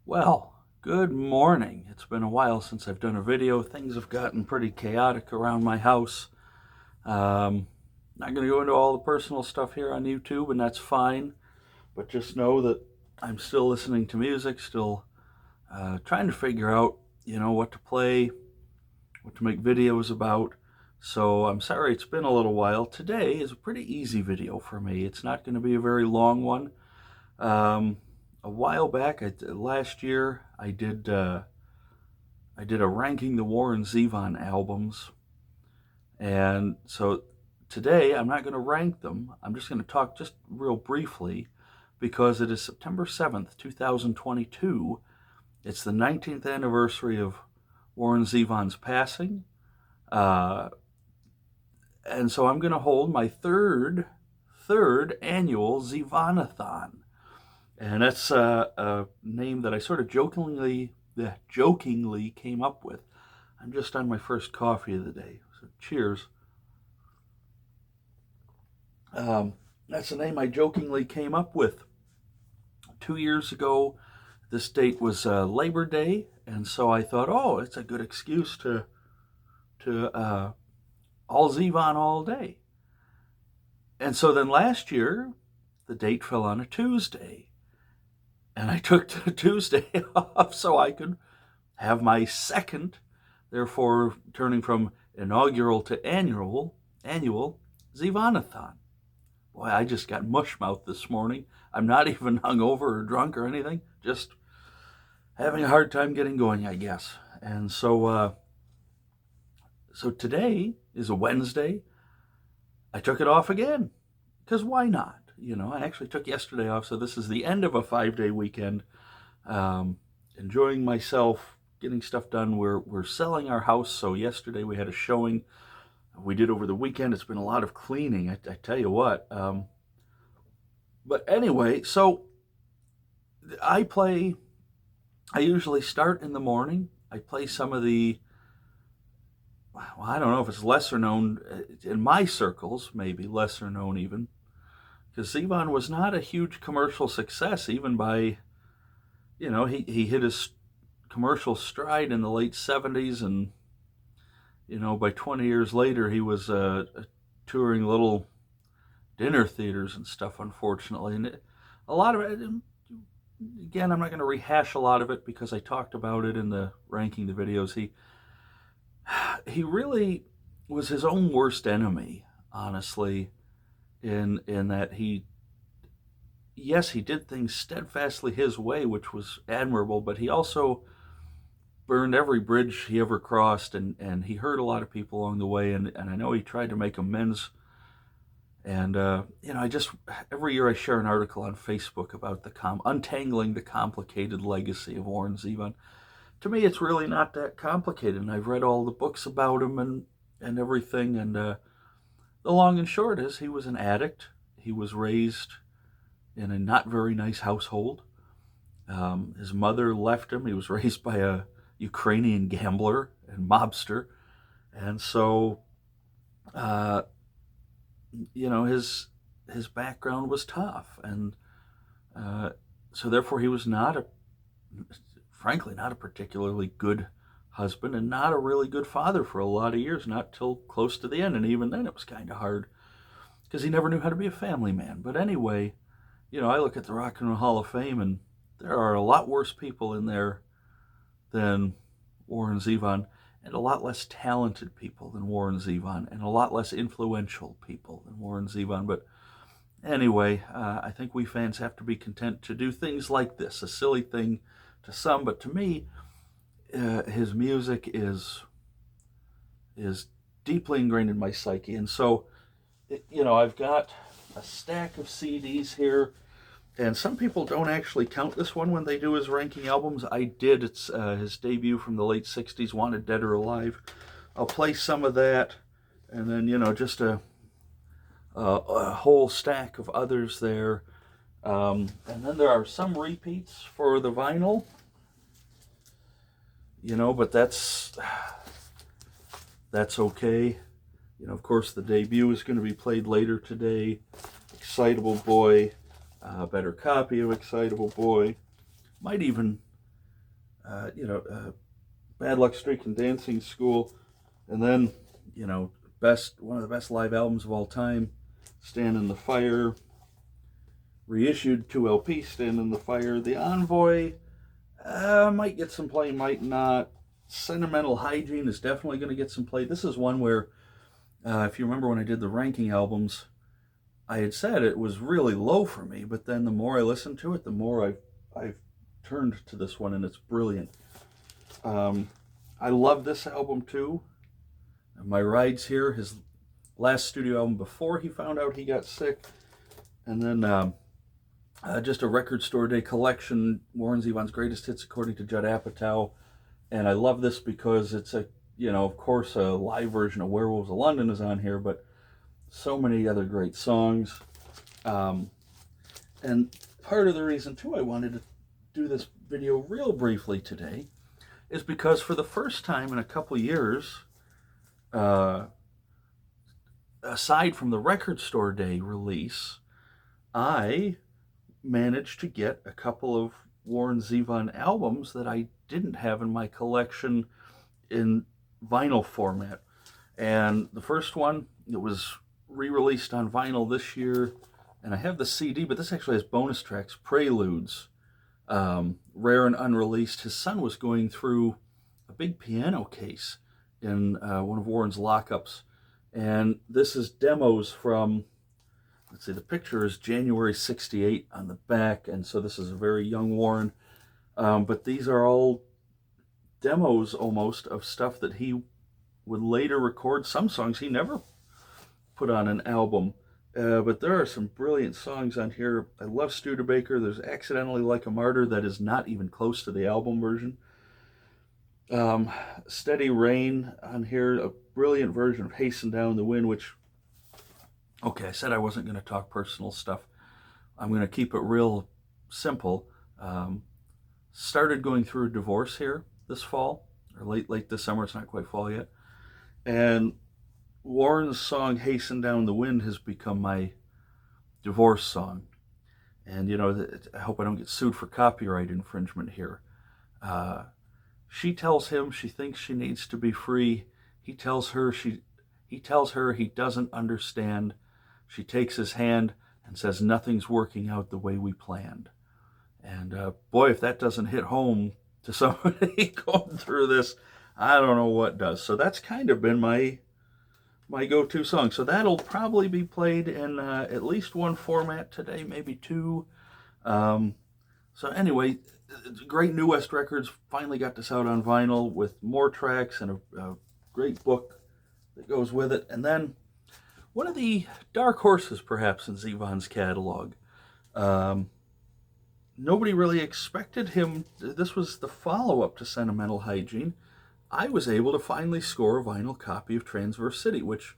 Well, good morning. It's been a while since I've done a video. Things have gotten pretty chaotic around my house. Not going to go into all the personal stuff here on YouTube, and that's fine. But just know that I'm still listening to music, still trying to figure out, what to play, what to make videos about. So I'm sorry it's been a little while. Today is a pretty easy video for me. It's not going to be a very long one. A while back, last year, I did a ranking the Warren Zevon albums, and so today I'm not going to rank them. I'm just going to talk just real briefly because it is September 7th, 2022. It's the 19th anniversary of Warren Zevon's passing, uh, and so I'm going to hold my third annual Zevonathon. And that's a name that I sort of jokingly came up with. I'm just on my first coffee of the day, so cheers. That's a name I jokingly came up with. 2 years ago, this date was Labor Day, and so I thought, oh, it's a good excuse to all Zevon all day. And so then last year, the date fell on a Tuesday. And I took the Tuesday off so I could have my second, therefore turning from inaugural to annual Zevonathon. Boy, I just got mush mouth this morning. I'm not even hungover or drunk or anything, just having a hard time getting going, I guess. And so today is a Wednesday. I took it off again, because why not? I actually took yesterday off, so this is the end of a 5-day weekend. Enjoying myself, getting stuff done. We're selling our house, so yesterday we had a showing. We did over the weekend. It's been a lot of cleaning, I tell you what. But anyway, so I usually start in the morning. I play some of the, well, I don't know if it's lesser known, in my circles, maybe lesser known even, because Zevon was not a huge commercial success, even by, he hit his commercial stride in the late 70s, and, by 20 years later, he was touring little dinner theaters and stuff, unfortunately. And a lot of it, again, I'm not going to rehash a lot of it because I talked about it in the ranking the videos. He really was his own worst enemy, honestly. In that yes, he did things steadfastly his way, which was admirable, but he also burned every bridge he ever crossed, and he hurt a lot of people along the way, and I know he tried to make amends. And every year I share an article on Facebook about untangling the complicated legacy of Warren Zevon. To me, it's really not that complicated, and I've read all the books about him and everything, and the long and short is he was an addict. He was raised in a not very nice household. His mother left him. He was raised by a Ukrainian gambler and mobster. And so, his background was tough. And so therefore he was frankly, not a particularly good husband and not a really good father for a lot of years, not till close to the end. And even then it was kind of hard because he never knew how to be a family man. But anyway, I look at the Rock and Roll Hall of Fame, and there are a lot worse people in there than Warren Zevon, and a lot less talented people than Warren Zevon, and a lot less influential people than Warren Zevon. But anyway, I think we fans have to be content to do things like this, a silly thing to some, but to me, his music is deeply ingrained in my psyche. And so, I've got a stack of CDs here, and some people don't actually count this one when they do his ranking albums. I did. It's his debut from the late 60s, Wanted Dead or Alive. I'll play some of that, and then, just a whole stack of others there. And then there are some repeats for the vinyl, but that's okay. Of course, the debut is going to be played later today. Excitable Boy, Better Copy of Excitable Boy. Might even Bad Luck Streak and Dancing School, and then, one of the best live albums of all time, Stand in the Fire, reissued 2 LP, Stand in the Fire. The Envoy might get some play, might not. Sentimental Hygiene is definitely going to get some play. This is one where, if you remember when I did the ranking albums, I had said it was really low for me, but then the more I listened to it, the more I've turned to this one, and it's brilliant. I love this album too. My Rides Here, his last studio album before he found out he got sick. And then just a record store day collection, Warren Zevon's greatest hits according to Judd Apatow. And I love this because it's of course, a live version of Werewolves of London is on here, but so many other great songs. And part of the reason too I wanted to do this video real briefly today is because for the first time in a couple years, aside from the record store day release, I managed to get a couple of Warren Zevon albums that I didn't have in my collection in vinyl format. And the first one, it was re-released on vinyl this year, and I have the CD, but this actually has bonus tracks, Preludes, rare and unreleased. His son was going through a big piano case in one of Warren's lockups, and this is demos from, let's see, the picture is January 68 on the back, and so this is a very young Warren, but these are all demos almost of stuff that he would later record. Some songs he never put on an album, but there are some brilliant songs on here. I love Studebaker. There's Accidentally Like a Martyr that is not even close to the album version. Steady Rain on here, a brilliant version of Hasten Down the Wind, which, okay, I said I wasn't going to talk personal stuff. I'm going to keep it real simple. Started going through a divorce here this fall, or late this summer. It's not quite fall yet. And Warren's song Hasten Down the Wind has become my divorce song. And, I hope I don't get sued for copyright infringement here. She tells him she thinks she needs to be free. He tells her he doesn't understand. She takes his hand and says nothing's working out the way we planned. And boy, if that doesn't hit home to somebody going through this, I don't know what does. So that's kind of been my go-to song. So that'll probably be played in at least one format today, maybe two. So anyway, great New West Records finally got this out on vinyl with more tracks and a great book that goes with it. And then one of the dark horses perhaps in Zevon's catalog. Nobody really expected him. This was the follow-up to Sentimental Hygiene. I was able to finally score a vinyl copy of Transverse City, which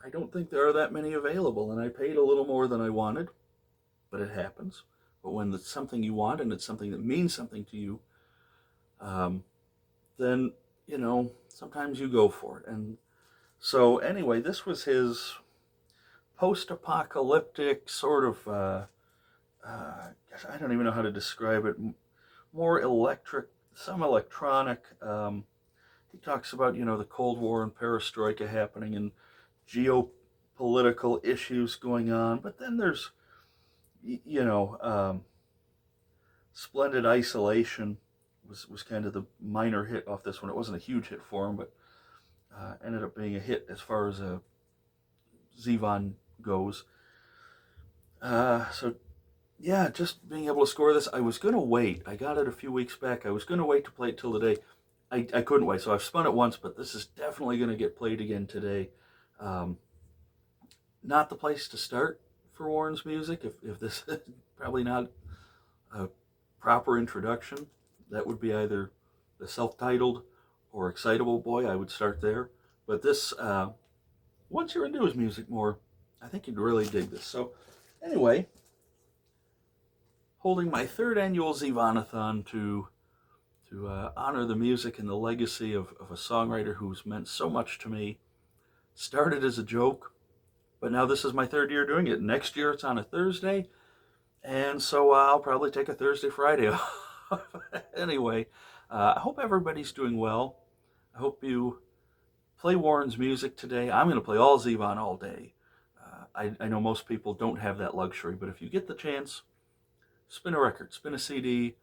I don't think there are that many available, and I paid a little more than I wanted, but it happens. But when it's something you want and it's something that means something to you, then, sometimes you go for it. And so anyway, this was his post-apocalyptic sort of, gosh, I don't even know how to describe it, more electric, some electronic. He talks about, the Cold War and perestroika happening and geopolitical issues going on. But then there's, Splendid Isolation was kind of the minor hit off this one. It wasn't a huge hit for him, but ended up being a hit as far as Zevon goes. So, yeah, just being able to score this. I was going to wait. I got it a few weeks back. I was going to wait to play it till today. I couldn't wait, so I've spun it once, but this is definitely going to get played again today. Not the place to start for Warren's music. If this is probably not a proper introduction, that would be either the self-titled or Excitable Boy. I would start there. But this, once you're into his music more, I think you'd really dig this. So anyway, holding my third annual Zevonathon to honor the music and the legacy of a songwriter who's meant so much to me. Started as a joke, but now this is my third year doing it. Next year it's on a Thursday, and so I'll probably take a Thursday, Friday off. Anyway, I hope everybody's doing well. I hope you play Warren's music today. I'm going to play All Zevon all day. I know most people don't have that luxury, but if you get the chance, spin a record, spin a CD.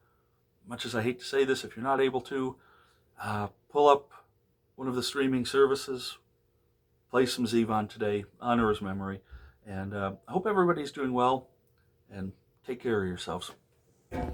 Much as I hate to say this, if you're not able to, pull up one of the streaming services, play some Zevon today, honor his memory, and I hope everybody's doing well, and take care of yourselves.